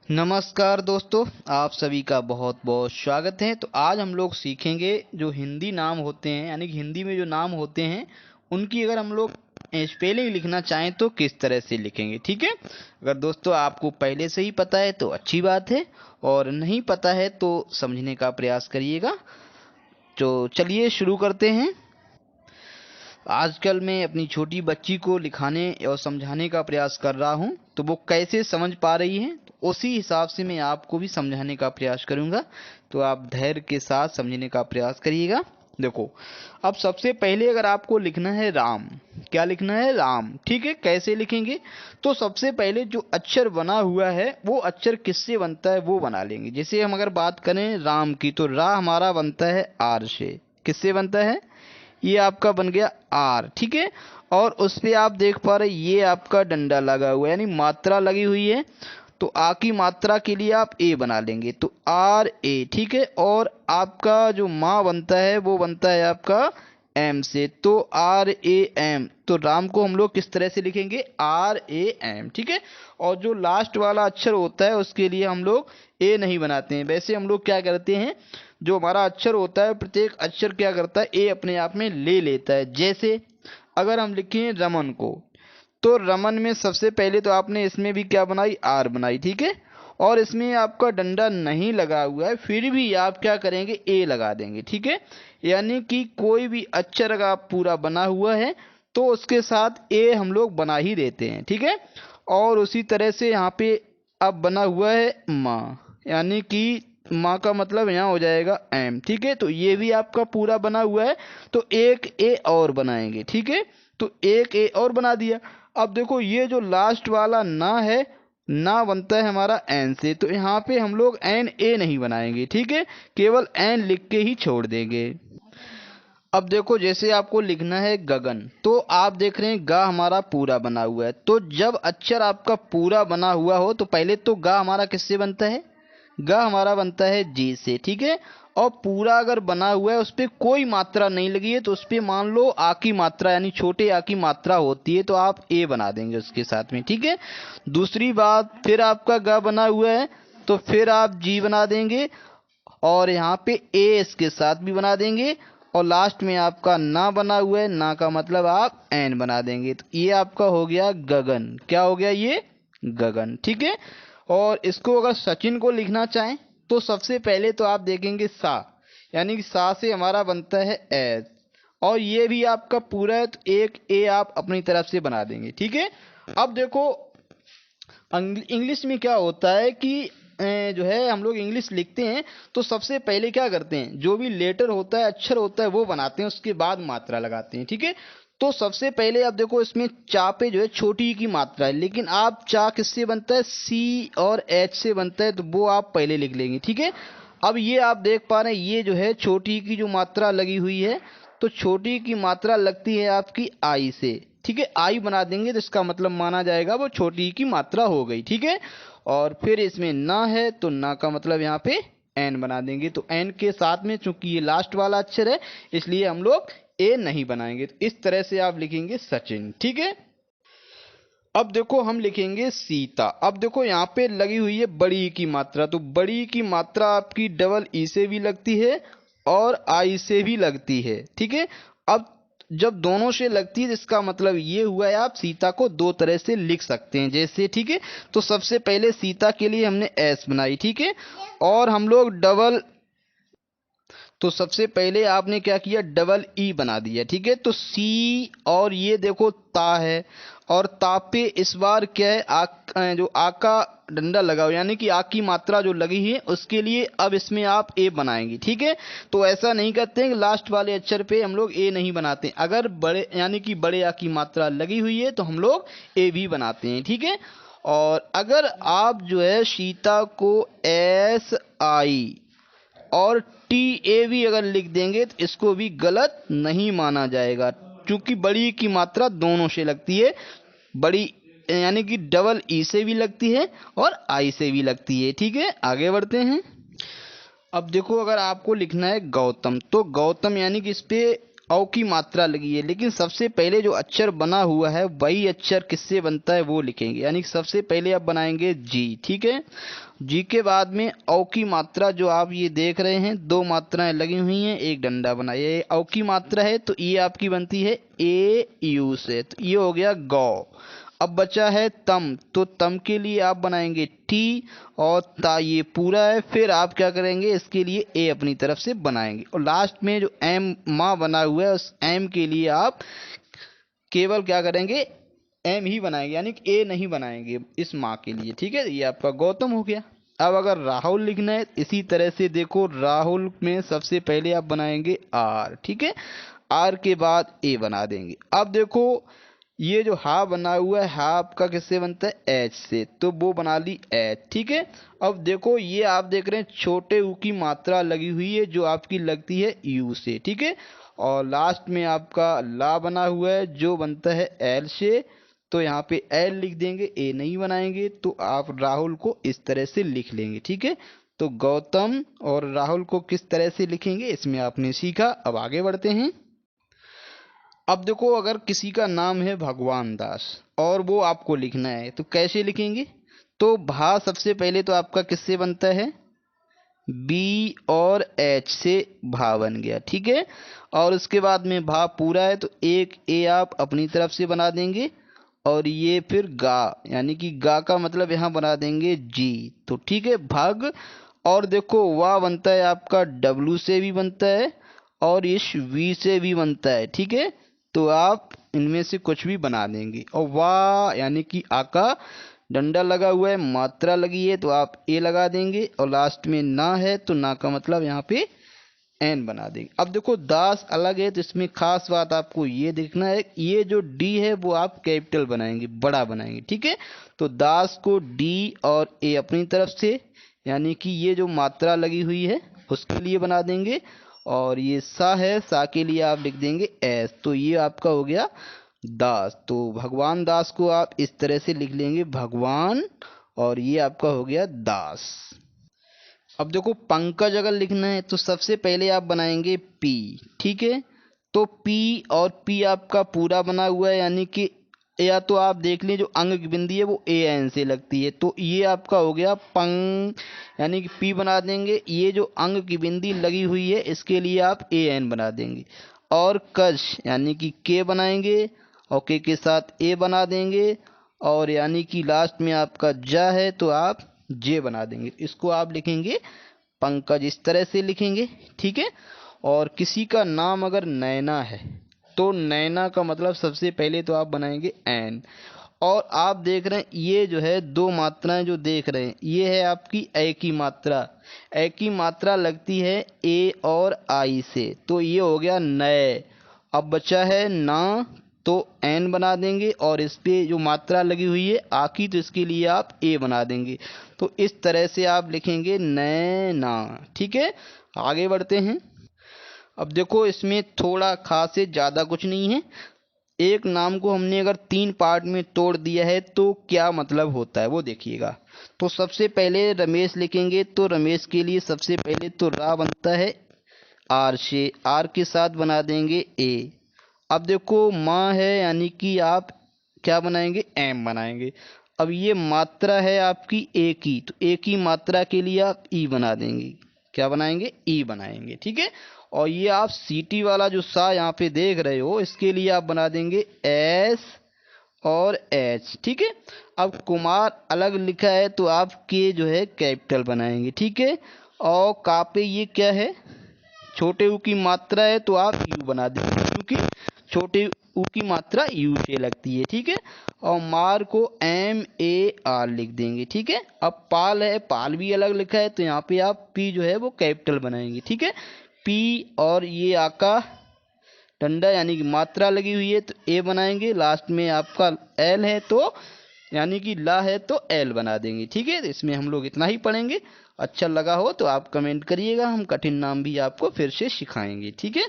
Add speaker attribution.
Speaker 1: नमस्कार दोस्तों, आप सभी का बहुत बहुत स्वागत है। तो आज हम लोग सीखेंगे जो हिंदी नाम होते हैं, यानी कि हिंदी में जो नाम होते हैं उनकी अगर हम लोग स्पेलिंग लिखना चाहें तो किस तरह से लिखेंगे। ठीक है, अगर दोस्तों आपको पहले से ही पता है तो अच्छी बात है, और नहीं पता है तो समझने का प्रयास करिएगा। तो चलिए शुरू करते हैं। आजकल मैं अपनी छोटी बच्ची को लिखाने और समझाने का प्रयास कर रहा हूँ, तो वो कैसे समझ पा रही है तो उसी हिसाब से मैं आपको भी समझाने का प्रयास करूँगा। तो आप धैर्य के साथ समझने का प्रयास करिएगा। देखो, अब सबसे पहले अगर आपको लिखना है राम, क्या लिखना है? राम। ठीक है, कैसे लिखेंगे? तो सबसे पहले जो अक्षर बना हुआ है वो अक्षर किससे बनता है वो बना लेंगे। जैसे हम अगर बात करें राम की, तो रा हमारा बनता है आर से। किससे बनता है? ये आपका बन गया आर। ठीक है, और उस पे आप देख पा रहे ये आपका डंडा लगा हुआ है, यानी मात्रा लगी हुई है। तो आ की मात्रा के लिए आप ए बना लेंगे, तो आर ए। ठीक है, और आपका जो माँ बनता है वो बनता है आपका एम से, तो आर ए एम। तो राम को हम लोग किस तरह से लिखेंगे? R A M. ठीक है, और जो लास्ट वाला अक्षर होता है उसके लिए हम लोग ए नहीं बनाते हैं। वैसे हम लोग क्या करते हैं, जो हमारा अक्षर होता है प्रत्येक अक्षर क्या करता है, ए अपने आप में ले लेता है। जैसे अगर हम लिखें रमन को, तो रमन में सबसे पहले तो आपने इसमें भी क्या बनाई? आर बनाई। ठीक है, और इसमें आपका डंडा नहीं लगा हुआ है, फिर भी आप क्या करेंगे? ए लगा देंगे। ठीक है, यानी कि कोई भी अक्षर अगर आप पूरा बना हुआ है तो उसके साथ ए हम लोग बना ही देते हैं। ठीक है, और उसी तरह से यहाँ पे अब बना हुआ है माँ, यानी कि माँ का मतलब यहाँ हो जाएगा एम। ठीक है, तो ये भी आपका पूरा बना हुआ है, तो एक ए और बनाएंगे। ठीक है, तो एक ए और बना दिया। अब देखो ये जो लास्ट वाला ना है, ना बनता है हमारा एन से, तो यहाँ पे हम लोग एन ए नहीं बनाएंगे। ठीक है, केवल एन लिख के ही छोड़ देंगे। अब देखो, जैसे आपको लिखना है गगन, तो आप देख रहे हैं गा हमारा पूरा बना हुआ है। तो जब अक्षर आपका पूरा बना हुआ हो तो पहले तो गा हमारा किससे बनता है? गा हमारा बनता है जी से। ठीक है, और पूरा अगर बना हुआ है उस पर कोई मात्रा नहीं लगी है, तो उस पर मान लो आ की मात्रा यानी छोटे आ की मात्रा होती है, तो आप ए बना देंगे उसके साथ में। ठीक है, दूसरी बात, फिर आपका गा बना हुआ है तो फिर आप जी बना देंगे, और यहाँ पे ए इसके साथ भी बना देंगे, और लास्ट में आपका ना बना हुआ है, ना का मतलब आप एन बना देंगे। तो ये आपका हो गया गगन। क्या हो गया? ये गगन। ठीक है, और इसको अगर सचिन को लिखना चाहें तो सबसे पहले तो आप देखेंगे सा, यानी कि सा से हमारा बनता है एस, और ये भी आपका पूरा है, तो एक ए आप अपनी तरफ से बना देंगे। ठीक है, अब देखो इंग्लिश में क्या होता है कि जो है हम लोग इंग्लिश लिखते हैं तो सबसे पहले क्या करते हैं, जो भी लेटर होता है, अक्षर होता है, वो बनाते हैं, उसके बाद मात्रा लगाते हैं। ठीक है, तो सबसे पहले आप देखो इसमें चा पे जो है छोटी ई की मात्रा है, लेकिन आप चा किससे बनता है? सी और एच से बनता है, तो वो आप पहले लिख लेंगे। ठीक है, अब ये आप देख पा रहे हैं ये जो है छोटी ई की जो मात्रा लगी हुई है, तो छोटी ई की मात्रा लगती है आपकी आई से। ठीक है, आई बना देंगे तो इसका मतलब माना जाएगा वो छोटी ई की मात्रा हो गई। ठीक है, और फिर इसमें ना है तो ना का मतलब यहाँ पे एन बना देंगे, तो एन के साथ में चूंकि ये लास्ट वाला अक्षर है इसलिए हम लोग ए नहीं बनाएंगे। तो इस तरह से आप लिखेंगे सचिन। ठीक है, अब देखो हम लिखेंगे सीता। अब देखो यहाँ पे लगी हुई है बड़ी ई की मात्रा, तो बड़ी ई की मात्रा आपकी डबल ई से भी लगती है और आई से भी लगती है। ठीक है, अब जब दोनों से लगती है तो इसका मतलब ये हुआ है आप सीता को दो तरह से लिख सकते हैं। जैसे, ठीक है, तो सबसे पहले सीता के लिए हमने एस बनाई। ठीक है, और हम लोग डबल, तो सबसे पहले आपने क्या किया? डबल ई बना दिया। ठीक है, तो सी, और ये देखो ता है, और ता पे इस बार क्या है? जो आ का डंडा लगा हुआ, यानी कि आ की मात्रा जो लगी है उसके लिए अब इसमें आप ए बनाएंगे। ठीक है, तो ऐसा नहीं करते हैं कि लास्ट वाले अक्षर पे हम लोग ए नहीं बनाते, अगर बड़े यानी कि बड़े आ की मात्रा लगी हुई है तो हम लोग ए भी बनाते हैं। ठीक है, और अगर आप जो है सीता को एस आई और टी ए भी अगर लिख देंगे तो इसको भी गलत नहीं माना जाएगा, क्योंकि बड़ी की मात्रा दोनों से लगती है। बड़ी यानी कि डबल ई से भी लगती है और आई से भी लगती है। ठीक है, आगे बढ़ते हैं। अब देखो अगर आपको लिखना है गौतम, तो गौतम यानी कि इस पे औ की मात्रा लगी है, लेकिन सबसे पहले जो अक्षर बना हुआ है वही अक्षर किससे बनता है वो लिखेंगे। यानी कि सबसे पहले आप बनाएंगे जी, ठीक है। जी के बाद में औ की मात्रा जो आप ये देख रहे हैं, दो मात्राएं लगी हुई हैं, एक डंडा बना। ये औ की मात्रा है तो ये आपकी बनती है ए यू से, तो ये हो गया गौ। अब बचा है तम, तो तम के लिए आप बनाएंगे टी, और ता ये पूरा है, फिर आप क्या करेंगे इसके लिए ए अपनी तरफ से बनाएंगे, और लास्ट में जो एम माँ बना हुआ है उस एम के लिए आप केवल क्या करेंगे एम ही बनाएंगे, यानी कि ए नहीं बनाएंगे इस माँ के लिए, ठीक है। ये आपका गौतम हो गया। अब अगर राहुल लिखना है इसी तरह से देखो, राहुल में सबसे पहले आप बनाएंगे आर, ठीक है। आर के बाद ए बना देंगे। अब देखो ये जो हा बना हुआ है, हा आपका किससे बनता है एच से, तो वो बना ली एच, ठीक है। अब देखो ये आप देख रहे हैं छोटे ऊ की मात्रा लगी हुई है जो आपकी लगती है यू से, ठीक है। और लास्ट में आपका ला बना हुआ है जो बनता है एल से, तो यहाँ पे एल लिख देंगे, ए नहीं बनाएंगे, तो आप राहुल को इस तरह से लिख लेंगे, ठीक है। तो गौतम और राहुल को किस तरह से लिखेंगे इसमें आपने सीखा। अब आगे बढ़ते हैं। अब देखो अगर किसी का नाम है भगवान दास और वो आपको लिखना है तो कैसे लिखेंगे। तो भा सबसे पहले तो आपका किससे बनता है बी और एच से भा बन गया, ठीक है। और उसके बाद में भा पूरा है तो एक ए आप अपनी तरफ से बना देंगे, और ये फिर गा, यानी कि गा का मतलब यहाँ बना देंगे जी, तो ठीक है भग। और देखो वाह बनता है आपका डब्लू से भी बनता है और इस वी से भी बनता है, ठीक है। तो आप इनमें से कुछ भी बना देंगे। और वाह यानी कि आ का डंडा लगा हुआ है, मात्रा लगी है तो आप ए लगा देंगे, और लास्ट में ना है तो ना का मतलब यहाँ पे एन बना देंगे। अब देखो दास अलग है तो इसमें खास बात आपको ये देखना है, ये जो डी है वो आप कैपिटल बनाएंगे, बड़ा बनाएंगे, ठीक है। तो दास को डी और ए अपनी तरफ से, यानी कि ये जो मात्रा लगी हुई है उसके लिए बना देंगे, और ये सा है, सा के लिए आप लिख देंगे एस, तो ये आपका हो गया दास। तो भगवान दास को आप इस तरह से लिख लेंगे भगवान, और ये आपका हो गया दास। अब देखो पंकज अगर लिखना है तो सबसे पहले आप बनाएंगे पी, ठीक है। तो पी और पी आपका पूरा बना हुआ है, यानी कि या तो आप देख लें जो अंग की बिंदी है वो ए एन से लगती है, तो ये आपका हो गया पंग, यानी कि पी बना देंगे। ये जो अंग की बिंदी लगी हुई है इसके लिए आप ए एन बना देंगे। और कश यानी कि के बनाएंगे, और के साथ ए बना देंगे, और यानी कि लास्ट में आपका जा है तो आप जे बना देंगे। इसको आप लिखेंगे पंकज, इस तरह से लिखेंगे, ठीक है। और किसी का नाम अगर नैना है तो नैना का मतलब सबसे पहले तो आप बनाएंगे एन। और आप देख रहे हैं ये जो है दो मात्राएं जो देख रहे हैं ये है आपकी ए की मात्रा, ए की मात्रा लगती है ए और आई से, तो ये हो गया नए। अब बचा है ना, तो एन बना देंगे, और इस पे जो मात्रा लगी हुई है आ की, तो इसके लिए आप ए बना देंगे। तो इस तरह से आप लिखेंगे नैना, ठीक है। आगे बढ़ते हैं। अब देखो इसमें थोड़ा खास है, ज़्यादा कुछ नहीं है। एक नाम को हमने अगर तीन पार्ट में तोड़ दिया है तो क्या मतलब होता है वो देखिएगा। तो सबसे पहले रमेश लिखेंगे, तो रमेश के लिए सबसे पहले तो रा बनता है आर से, आर के साथ बना देंगे ए। अब देखो माँ है, यानी कि आप क्या बनाएंगे एम बनाएंगे। अब ये मात्रा है आपकी ए की, तो ए की मात्रा के लिए आप ई बना देंगे, क्या बनाएंगे ई बनाएंगे, ठीक है। और ये आप सीटी वाला जो सा यहाँ पे देख रहे हो इसके लिए आप बना देंगे एस और एच, ठीक है। अब कुमार अलग लिखा है तो आप के जो है कैपिटल बनाएंगे, ठीक है। और का पे ये क्या है छोटे ऊ की मात्रा है तो आप यू बना देंगे, क्योंकि छोटे ऊ की मात्रा यू से लगती है, ठीक है। और मार को एम ए आर लिख देंगे, ठीक है। अब पाल है, पाल भी अलग लिखा है तो यहाँ पे आप पी जो है वो कैपिटल बनाएंगे, ठीक है। पी और ये आका डंडा यानी कि मात्रा लगी हुई है तो ए बनाएंगे, लास्ट में आपका एल है तो यानी कि ला है तो एल बना देंगे, ठीक है। इसमें हम लोग इतना ही पढ़ेंगे। अच्छा लगा हो तो आप कमेंट करिएगा, हम कठिन नाम भी आपको फिर से सिखाएंगे, ठीक है।